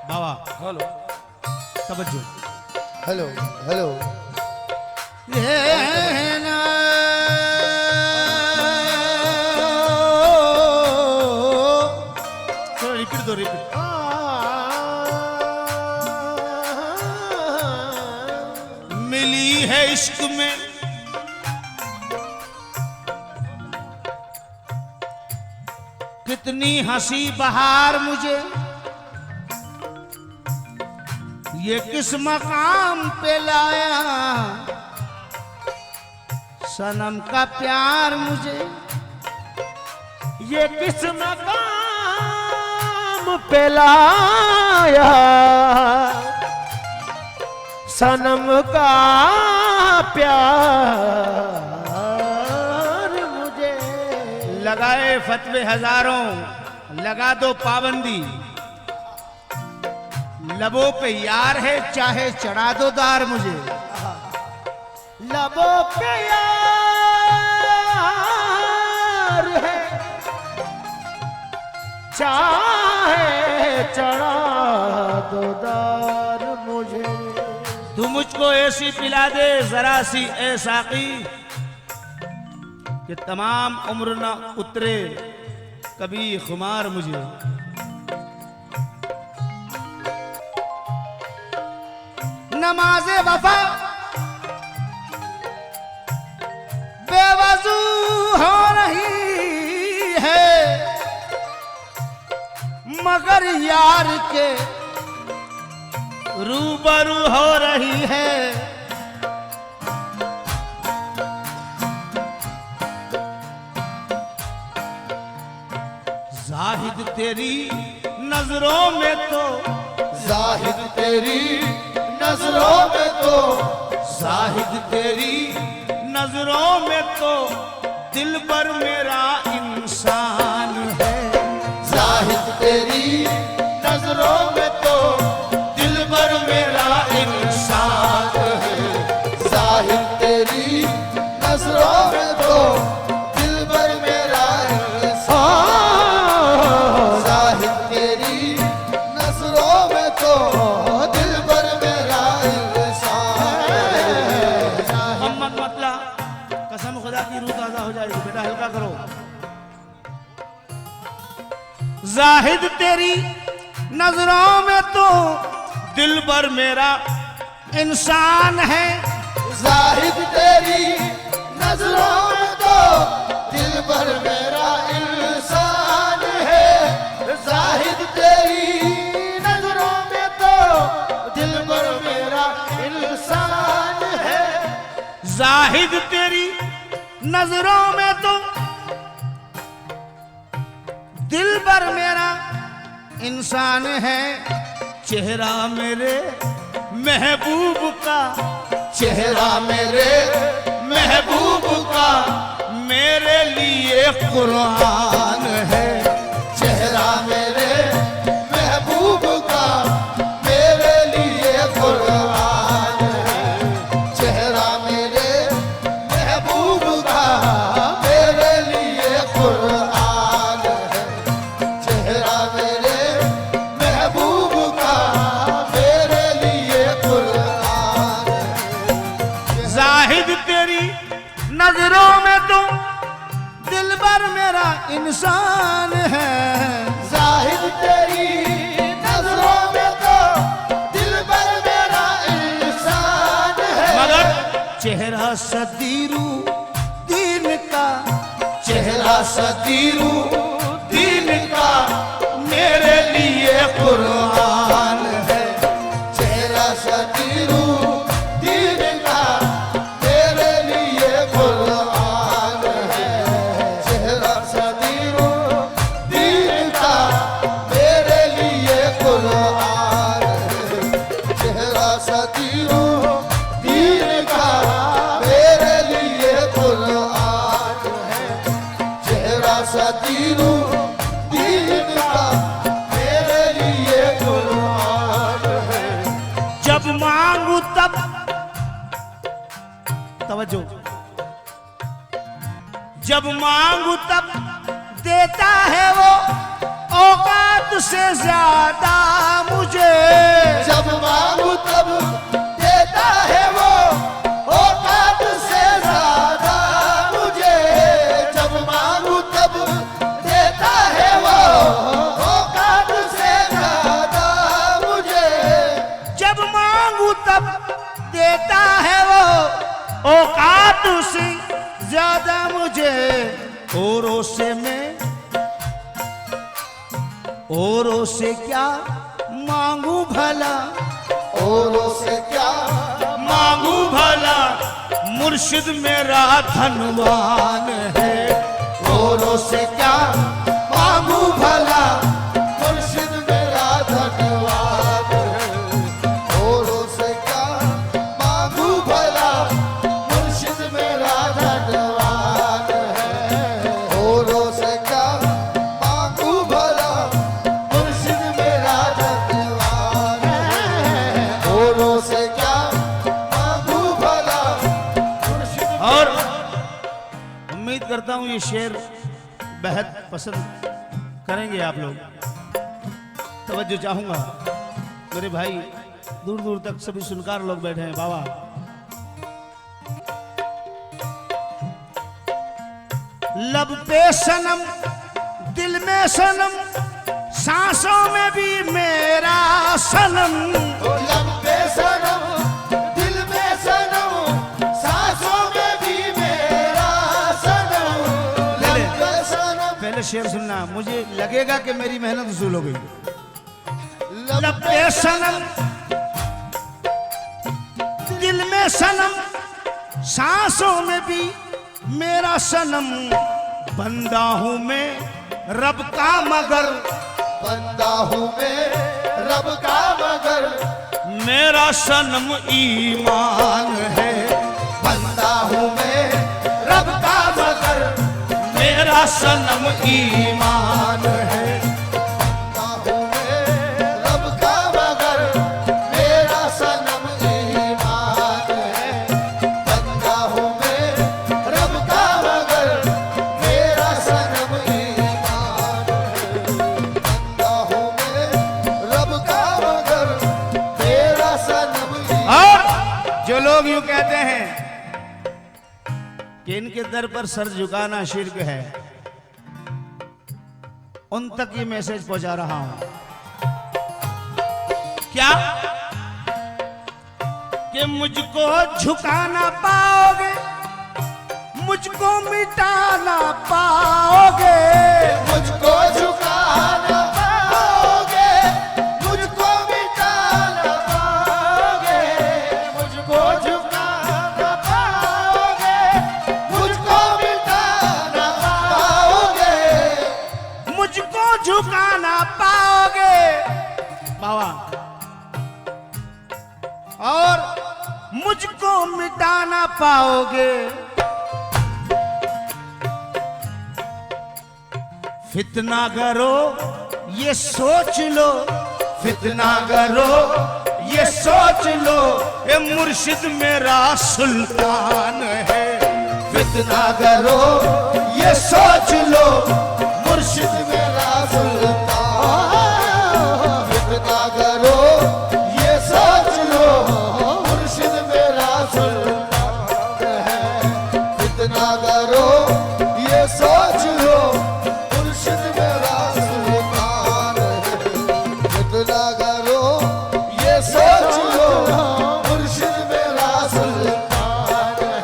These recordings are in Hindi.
बाबा हेलो तवज्जो। हेलो हेलो ये ना थोड़ा रिपीट दो रिपीट। मिली है इश्क में कितनी हंसी बहार मुझे, ये किस मकाम पे लाया सनम का प्यार मुझे, ये किस मकाम पे लाया सनम का प्यार मुझे। लगाए फतवे हजारों, लगा दो पाबंदी, लबों पे यार है चाहे चढ़ा दो दार मुझे। लबों पे यार है चाहे चढ़ा दो दार मुझे। तू मुझको ऐसी पिला दे जरा सी ए साकी कि तमाम उम्र न उतरे कभी खुमार मुझे। नमाज़े वफा बेवजू हो रही है, मगर यार के रूबरू हो रही है। जाहिद तेरी नजरों में तो, जाहिद तेरी नजरों में तो, जाहिद तेरी नजरों में तो दिल पर मेरा इंसान है। जाहिद तेरी नजरों में तो दिल पर मेरा इंसान है। जाहिद तेरी नजरों में तो दिल भर मेरा इंसान। जाहिद तेरी नजरों में तो दिल भर मेरा इंसान। मोहम्मद मतला कसम खुदा की रूह ताजा हो जाएगी, बेटा हल्का करो। जाहिद तेरी नजरों में तो दिल भर मेरा इंसान है। जाहिद तेरी नजरों में तो दिल भर मेरा इंसान है। जाहिद तेरी नजरों में तो दिल भर मेरा इंसान है। जाहिद तेरी नजरों में तो दिल भर मेरा इंसान है। चेहरा मेरे महबूब का, चेहरा मेरे महबूब का मेरे लिए कुरान है। चेहरा मेरे महबूब का मेरे लिए कुरान है। चेहरा मेरे महबूब का मेरे लिए कुरान है। चेहरा मेरे महबूब का मेरे लिए कुरान है। जाहिद तेरी नजरों में तो दिल भर मेरा इंसान है। जाहिद तेरी नजरों में तो दिल भर मेरा इंसान है। मगर चेहरा सदीरू दीन का, चेहरा सदीरू दीन का मेरे लिए कुरान है। चेहरा सदीरू दीन का मेरे लिए कुरान है। चेहरा सदीरू दीन का मेरे लिए कुरान है। चेहरा सदीरू दीन का मेरे लिए कुरान है। चेहरा सदीरू दीन का मेरे लिए कुरान है। जब मांगू तब, तवज्जो, जब मांगू तब देता है वो औकात से ज्यादा मुझे। देता है वो औकात से ज्यादा मुझे औरों से क्या मांगू भला, औरों से क्या मांगू भला, मुर्शिद मेरा धनवान है। औरों से क्या मांगू भला, मुर्शिद मेरा धन्यवाद है। औरों से क्या मांगू भला, मुर्शिद मेरा धन्यवाद है। औरों से क्या मांगू भला, मुर्शिद मेरा धन्यवाद है। औरों से क्या मांगू भला, मुर्शिद। और उम्मीद करता हूं ये शेर बेहद पसंद करेंगे आप लोग। तवज्जो चाहूंगा, मेरे भाई दूर दूर तक सभी सुनकार लोग बैठे हैं। बाबा लब पे सनम, दिल में सनम, सांसों में भी मेरा सनम। लब पे सनम, दिल में सनम, सांसों में भी मेरा सनम। लब पे सनम, पहले शेर सुनना, मुझे लगेगा कि मेरी मेहनत वसूल हो गई। लब पे सनम, दिल में सनम, सांसों में भी मेरा सनम। बंदा हूं मैं रब का मगर, बंदा हूँ मैं रब का मगर। मेरा सनम ईमान है। बंदा हूँ मैं रब का मगर। मेरा सनम ईमान है। बंदा हूँ मैं रब का मगर। मेरा सनम ईमान है। बंदा हूँ मैं रब का मगर। मेरा सनम ईमान है। बंदा हूँ मैं रब का मगर। मेरा सनम ईमान। और जो लोग यूं कहते हैं कि इनके दर पर सर झुकाना शिर्क है, उन तक ये मैसेज पहुंचा रहा हूं। क्या कि मुझको झुकाना पाओगे, मुझको मिटाना पाओगे। मुझको झुकाना पाओगे, मुझको मिटाना पाओगे। मुझको झुकाना पाओगे, मुझको मिटाना पाओगे। मुझको झुकाना पाओगे बाबा, और मुझको मिटाना पाओगे। फितना करो ये सोच लो, फितना करो ये सोच लो, ये मुर्शिद मेरा सुल्तान है। फितना करो ये सोच लो, मुर्शिद मेरा सुल्तान। फितना करो ये सोच लो, मुर्शिद मेरा सुल्तान है। फितना करो ये सोच लो, मुर्शिद मेरा सुल्तान है। फितना करो ये सोच लो, मुर्शिद मेरा सुल्तान है।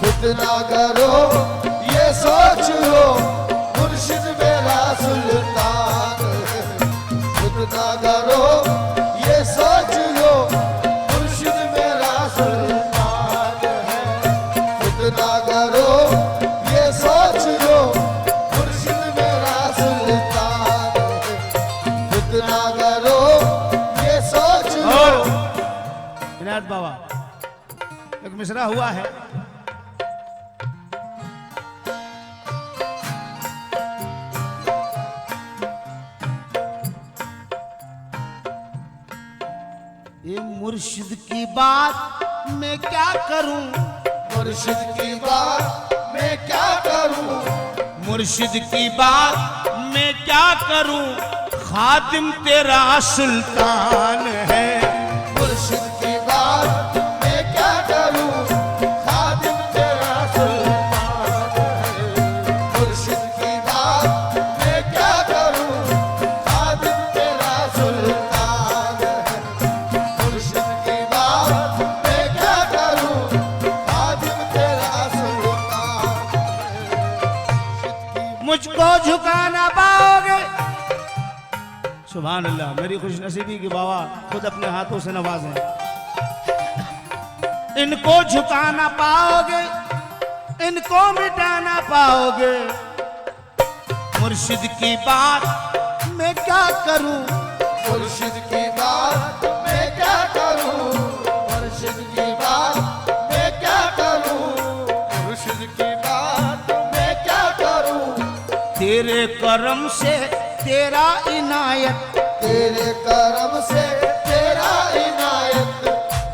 फितना करो ये सोच लो, मुर्शिद मेरा सुल्तान है। फितना करो ये सोच लो, मुर्शिद मेरा सुल्तान है। फितना करो ये सोच लो, मुर्शिद मेरा सुल्तान है। फितना करो ये सोच लो। इनायत बाबा एक मिसरा हुआ है। ये मुर्शिद की बात मैं क्या करूं, मुर्शिद की बात मैं क्या करूं। मुर्शिद की बात मैं क्या करूं, खादिम तेरा सुल्तान है। मुर्शिद की बात मैं क्या करूं, खादिम तेरा सुल्तान है। मुर्शिद की बात मैं क्या करूं, खादिम तेरा सुल्तान है। मुर्शिद की बात मैं सुभान अल्लाह, मेरी खुशनसीबी की बाबा खुद अपने हाथों से नवाजें। इनको झुका ना पाओगे, इनको मिटा ना पाओगे, मुर्शिद की बात मैं क्या करूं, मुर्शिद की बात मैं क्या करूं, मुर्शिद की बात मैं क्या करूं, मुर्शिद की बात मैं क्या करूं। तेरे करम से तेरा इनायत, तेरे करम से तेरा इनायत,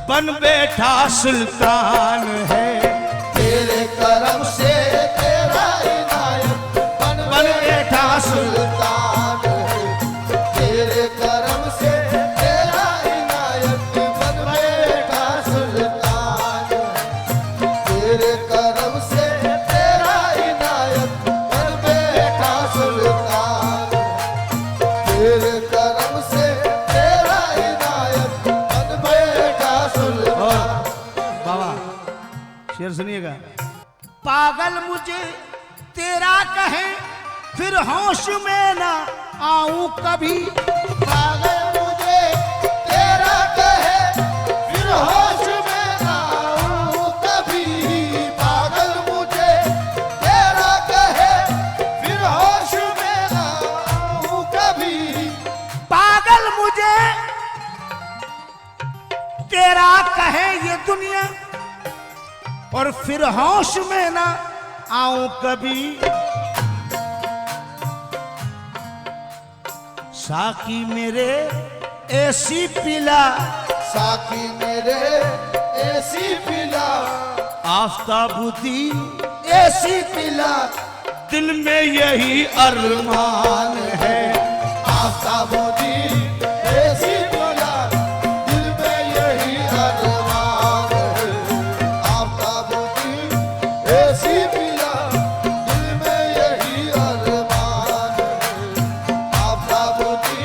बन बैठा सुल्तान है। तेरे करम से तेरा इनायत, बन बैठा सुल्तान है। तेरे करम से तेरा इनायत, बन बैठा सुल्तान है। तेरे करम से तेरा इनायत, बन बैठा सुल्तान है। तेरे करम से तेरा इनायत, बन बैठा सुल्तान। बाबा शेर सुनिएगा। पागल मुझे तेरा कहे फिर होश में ना आऊं कभी, पागल मुझे तेरा कहे फिर होश में ना आऊं कभी। पागल मुझे तेरा कहे फिर होश में ना आऊं कभी। पागल मुझे तेरा कहे ये दुनिया और फिर होश में ना आऊं कभी। साकी मेरे ऐसी पिला, साकी मेरे ऐसी पिला, आफ्ताबुदी ऐसी पिला, दिल में यही अरमान है। आफ़ताबुदी ऐसी पिला, दिल में यही अरमान है। आफ़ताबुदी ऐसी पिला, दिल में यही अरमान है। आफ़ताबुदी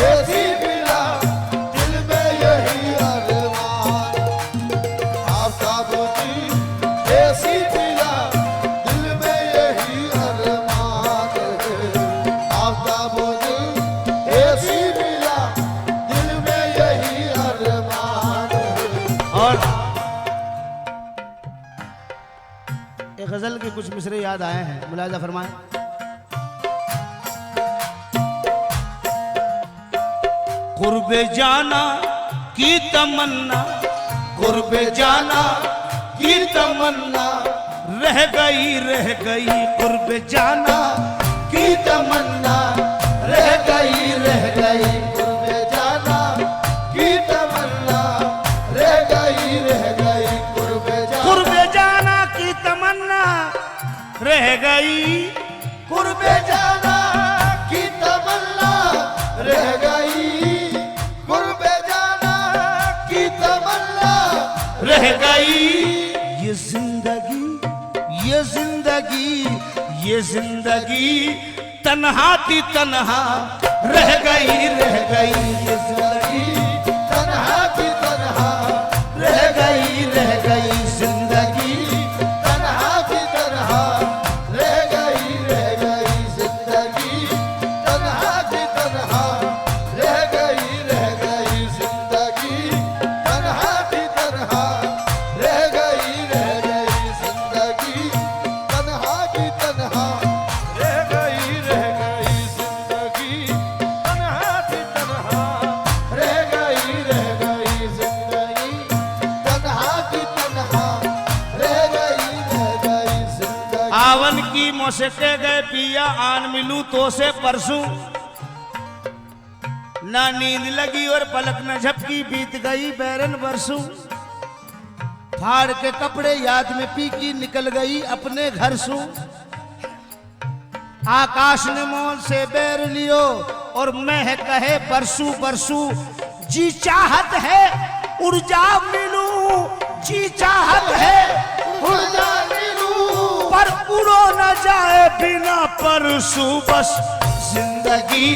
ऐसी पिला, दिल में यही अरमान है। आफ़ताबुदी ऐसी पिला, दिल में यही अरमान है। आफ़ताबुदी ऐसी पिला, दिल में यही अरमान है। और एक गजल के कुछ मिसरे याद आए हैं, मुलाजा फरमाएं। कुर्बे जाना की तमन्ना, कुर्बे जाना की तमन्ना रह गई कुर्बे जाना की तमन्ना रह गई कुर्बे जाना की तमन्ना, रह गई कुर्बे जाना। कुर्बे जाना की तमन्ना रह गई, कुर्बे जाना की तमन्ना रह गई, कुर्बे जाना की तमन्ना रह गई। ये जिंदगी, ये जिंदगी, ये जिंदगी तन्हा थी तन्हा रह गई ये जिंदगी तन्हा की तन्हा रह गई जिंदगी। तन्हा की तन्हा रह गई जिंदगी। तन्हा की तन्हा रह गई जिंदगी। तन्हा की तन्हा रह गई जिंदगी। तन्हा की तन्हा रह गई जिंदगी। तन्हा की तन्हा रह गई जिंदगी। तन्हा की तन्हा रह गई जिंदगी। आवन की मौसके गए पिया आन मिलूं तो से परसों, ना नींद लगी और पलक न झपकी बीत गई बैरन बरसों। फाड़ के कपड़े याद में पी की निकल गई अपने घर सू। आकाश ने मोल से बैर लियो और मैं कहे बरसू बरसू। जी चाहत है उड़ जा मिलूं, जी चाहत है उड़ जा मिलूं, पर उड़ो न जाए बिना परसू। बस जिंदगी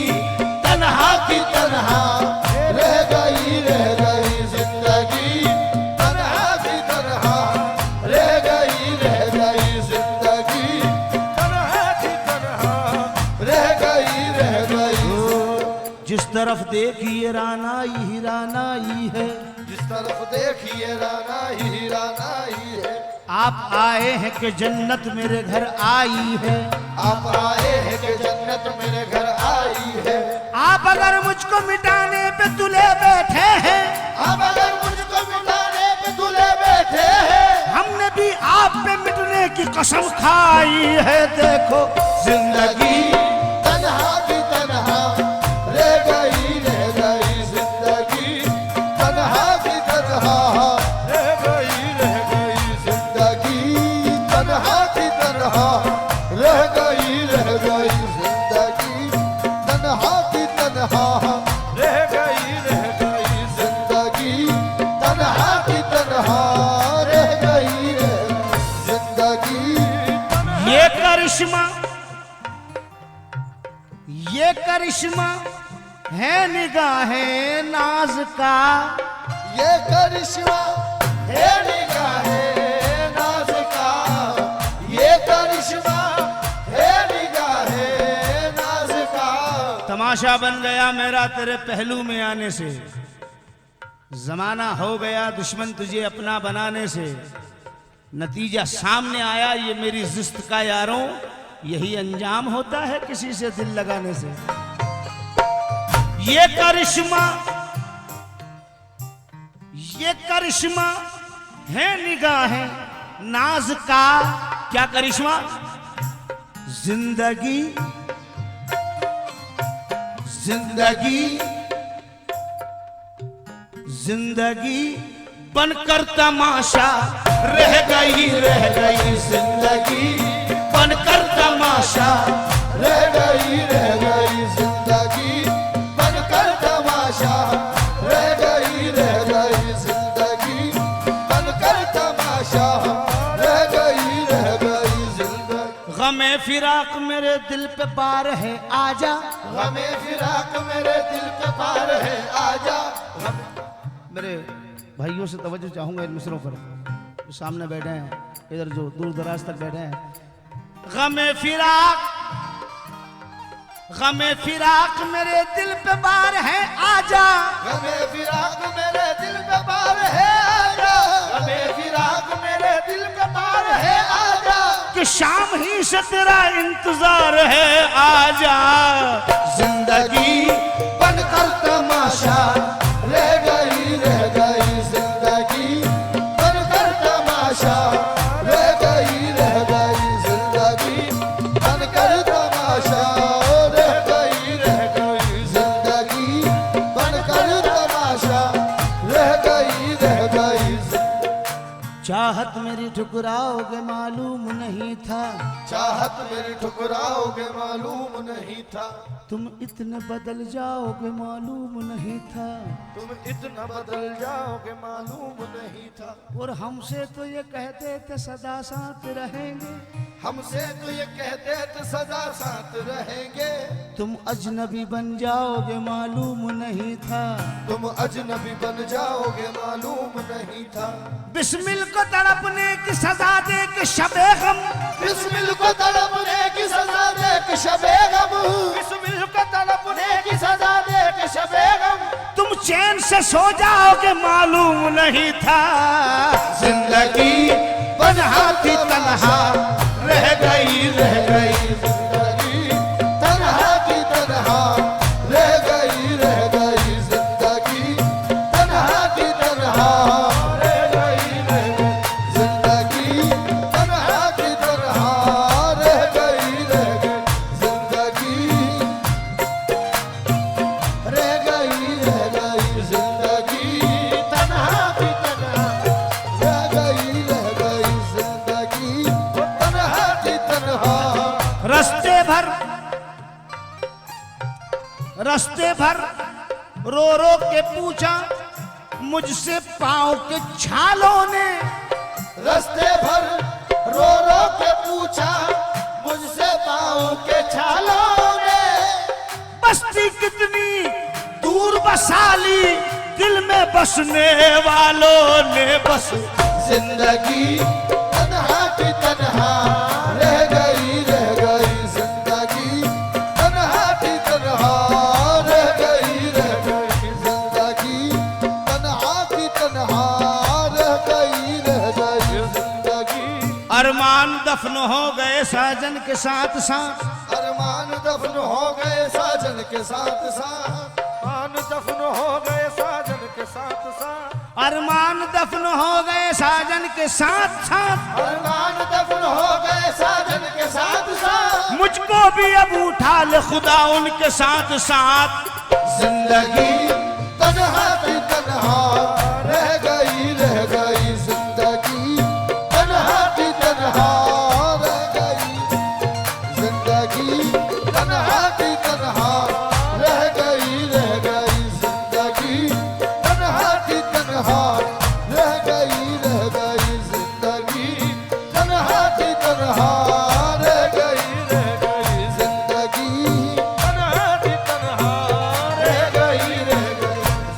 तन्हा की तन्हा रह गई जिंदगी। तन्हा की तन्हा रह गई जिंदगी। तन्हा की तन्हा रह गई जिस तरफ देखिए रानाई ही रानाई है, जिस तरफ देखिए राना ही राना ही है। आप आए हैं कि जन्नत मेरे घर आई है, आप आए हैं कि जन्नत मेरे घर आई है। आप अगर मुझको मिटाने पे तुले बैठे हैं, आप अगर मुझको मिटाने पे तुले बैठे हैं, हमने भी आप पे मिटने की कसम खाई है। देखो जिंदगी तन्हा की तन्हा रह गई जिंदगी, तन्हा की तन्हा रह गई जिंदगी, तन्हा की तन्हा रह गई जिंदगी, तन्हा की तन्हा रह गई जिंदगी, तन्हा की तन्हा रह गई जिंदगी। ये करिश्मा है निगाहें नाज का, ये करिश्मा है निगाहे नाज का, ये करिश्मा है निगाहे नाज का। तमाशा बन गया मेरा तेरे पहलू में आने से, जमाना हो गया दुश्मन तुझे अपना बनाने से, नतीजा सामने आया ये मेरी जिस्त का यारों, यही अंजाम होता है किसी से दिल लगाने से। ये करिश्मा है निगाहें नाज का, क्या करिश्मा? जिंदगी जिंदगी जिंदगी बनकर तमाशा रह गई जिंदगी, बनकर तमाशा रह गई जिंदगी, बनकर तमाशा रह गई जिंदगी, बनकर तमाशा रह गई जिंदगी। गमे फिराक मेरे दिल पे पार है आजा, गमे फिराक मेरे दिल पे पार है आजा। मेरे भाइयों से तवज्जो चाहूंगा इन मिसरों पर, जो सामने बैठे हैं, इधर जो दूर दराज तक बैठे हैं। गमे फिराक मेरे दिल पे बार है आजा, गमे फिराक मेरे दिल पे पार है आजा, गमे फिराक मेरे दिल पे पार है आजा, कि शाम ही से तेरा इंतजार है आजा। जिंदगी बनकर तमाशा रह गई जिंदगी, बनकर तमाशा रह गई जिंदगी, बनकर तमाशा रह गई जिंदगी, बनकर तमाशा रह गई चाहत मेरी ठुकराओगे मालूम नहीं था, चाहत मेरी ठुकराओगे मालूम नहीं था, तुम इतने बदल जाओगे मालूम नहीं था, तुम इतना बदल जाओगे मालूम नहीं था। और हमसे तो ये कहते थे सदा साथ रहेंगे, हमसे तो ये कहते थे सदा साथ रहेंगे, तुम अजनबी बन जाओगे मालूम नहीं था, तुम अजनबी बन जाओगे मालूम नहीं था। बिस्मिल को तड़पने की सजा दे के शबे गम, बिस्मिल को तड़पने की सजा दे के शबे गम, बिस्मिल को तड़पने की सजा दे के शबे गम, तुम चैन से सो जाओगे मालूम नहीं था। जिंदगी तन्हा थी तन्हा रह गई जिंदगी तन्हा की तन्हा रह गई जिंदगी, तन्हा की तन्हा रह गई जिंदगी, तन्हा की तन्हा रह गई जिंदगी, रह गई जिंदगी, तन्हा की तन्हा रह गई जिंदगी, तन्हा की तन्हा। रस्ते भर रो रो के पूछा मुझसे पाँव के छालों ने, रस्ते भर रो रो के पूछा मुझसे पाँव के छालों ने, बस्ती कितनी दूर बसाली दिल में बसने वालों ने, बस जिंदगी तन्हा की तन्हा रह गई जिंदगी, तन्हा की तन्हा रह गई अरमान दफन हो गए साजन के साथ साथ, अरमान दफन हो गए साजन के साथ साथ, मान दफन हो गए साजन के साथ साथ, अरमान दफन हो गए साजन के साथ साथ, अरमान दफन हो गए साजन के साथ साथ। मुझको भी अब उठा ले खुदा उनके साथ साथ। जिंदगी तन्हा की तन्हा रह गई जिंदगी तन्हा की तन्हा रह गई, जिंदगी तन्हा की तन्हा रह गई जिंदगी तन्हा की तन्हा रह गई जिंदगी तन्हा की तन्हा रह गई जिंदगी तन्हा की तन्हा रह गई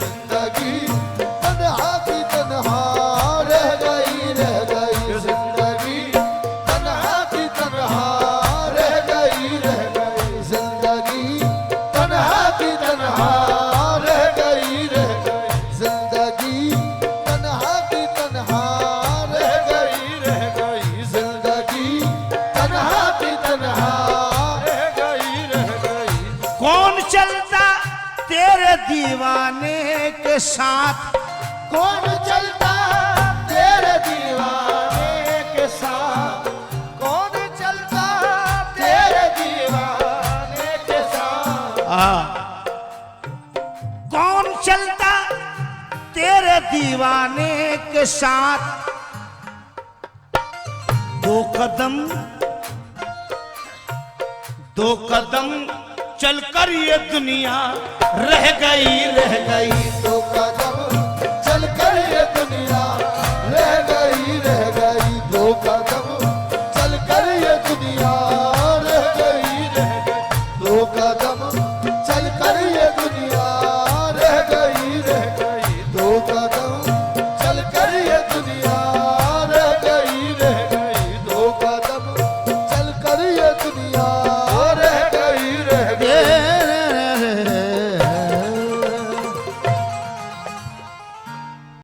जिंदगी तन्हा की तन्हा रह गई जिंदगी तन्हा की तन्हा रह गई जिंदगी तन्हा की तन्हा रह गई जिंदगी तन्हा की तन्हा रह गई जिंदगी तन्हा की तन्हा रह गई। कौन चलता तेरे दीवाने के साथ, कौन चलता तेरे दीवाने के साथ, कौन चलता तेरे दीवाने के साथ, कौन चलता तेरे दीवाने के साथ। दो कदम चलकर ये दुनिया रह गई। दो कदम चलकर ये दुनिया रह गई, दो कदम चलकर ये दुनिया रह गई, दो कदम चलकर ये दुनिया रह गई, दो कदम चलकर ये दुनिया रह गई, दो कदम चलकर ये दुनिया